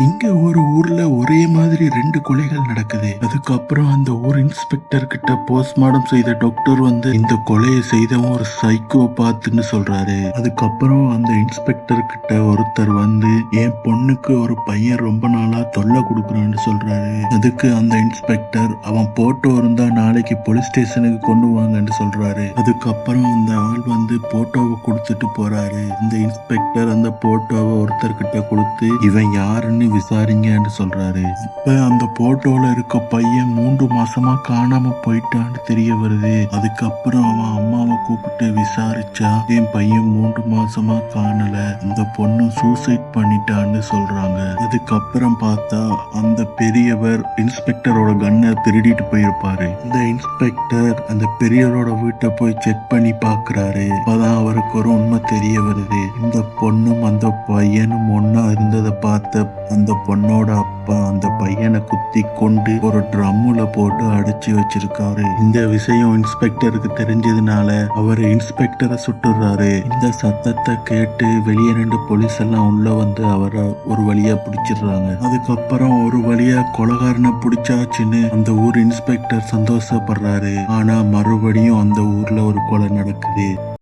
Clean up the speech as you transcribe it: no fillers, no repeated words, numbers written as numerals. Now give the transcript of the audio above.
இங்க ஒரு ஊர்ல ஒரே மாதிரி 2 கொலைகள் நடக்குது. அதுக்கப்புறம் அந்த ஊர் இன்ஸ்பெக்டர் கிட்ட போஸ்ட்மார்டம் செய்த டாக்டர் வந்து இந்த கொலையை செய்தவன் ஒரு சைக்கோபாத்னு சொல்றாரு. அதுக்கப்புறம் அந்த இன்ஸ்பெக்டர் கிட்ட ஒருத்தர் வந்து என் பொண்ணுக்கு ஒரு பையன் ரொம்ப நாளா தொல்லை கொடுக்குறான்னு சொல்றாரு. அதுக்கு அந்த இன்ஸ்பெக்டர் அவன் போட்டோ இருந்தா நாளைக்கு போலீஸ் ஸ்டேஷனுக்கு கொண்டு வாங்கன்னு சொல்றாரு. அதுக்கப்புறம் அந்த ஆள் வந்து போட்டோவை கொடுத்துட்டு போறாரு. அந்த இன்ஸ்பெக்டர் அந்த போட்டோவை ஒருத்தர் கிட்ட கொடுத்து இவன் யாருன்னு விசாரிங்கன்னு சொல்றாரு. இப்ப அந்த போட்டோல இருக்க பையன் 3 மாசமா காணாம போயிட்டான்னு தெரிய வருது. அதுக்கப்புறம் அவன் அம்மாவை கூப்பிட்டு விசாரிச்சா என் பையன் 3 மாசமா காணல, அந்த பொண்ணு சூசைட் பண்ணிட்டான்னு சொல்றாங்க. அதுக்கப்புறம் பார்த்தா அந்த பெரியவர் இன்ஸ்பெக்டரோட கன்னை திருடிட்டு போயிருப்பாரு. இந்த இன்ஸ்பெக்டர் அந்த பெரியவரோட வீட்டை போய் செக் பண்ணி பாக்குறாரு. அப்பதான் அவருக்கு ஒரு உண்மை தெரிய வருது. இந்த பொண்ணும் அந்த பையனும் ஒன்னா இருந்ததை பார்த்த அந்த பொண்ணோட அப்பா அந்த பையனை குத்தி கொண்டு ஒரு ட்ரம்முல போட்டு அடைச்சி வச்சிருக்காரு. இந்த விஷயம் இன்ஸ்பெக்டருக்கு தெரிஞ்சதுனால அவர் இன்ஸ்பெக்டரை சுட்டுறாரு. இந்த சத்தத்தை கேட்டு வெளியே 2 போலீஸ் எல்லாம் உள்ள வந்து அவரை ஒரு வழியா பிடிச்சிடுறாங்க. அதுக்கப்புறம் ஒரு வழியா கொலைகாரனை பிடிச்சாச்சுன்னு அந்த ஊர் இன்ஸ்பெக்டர் சந்தோஷப்படுறாரு. ஆனா மறுபடியும் அந்த ஊர்ல ஒரு கொலை நடக்குது.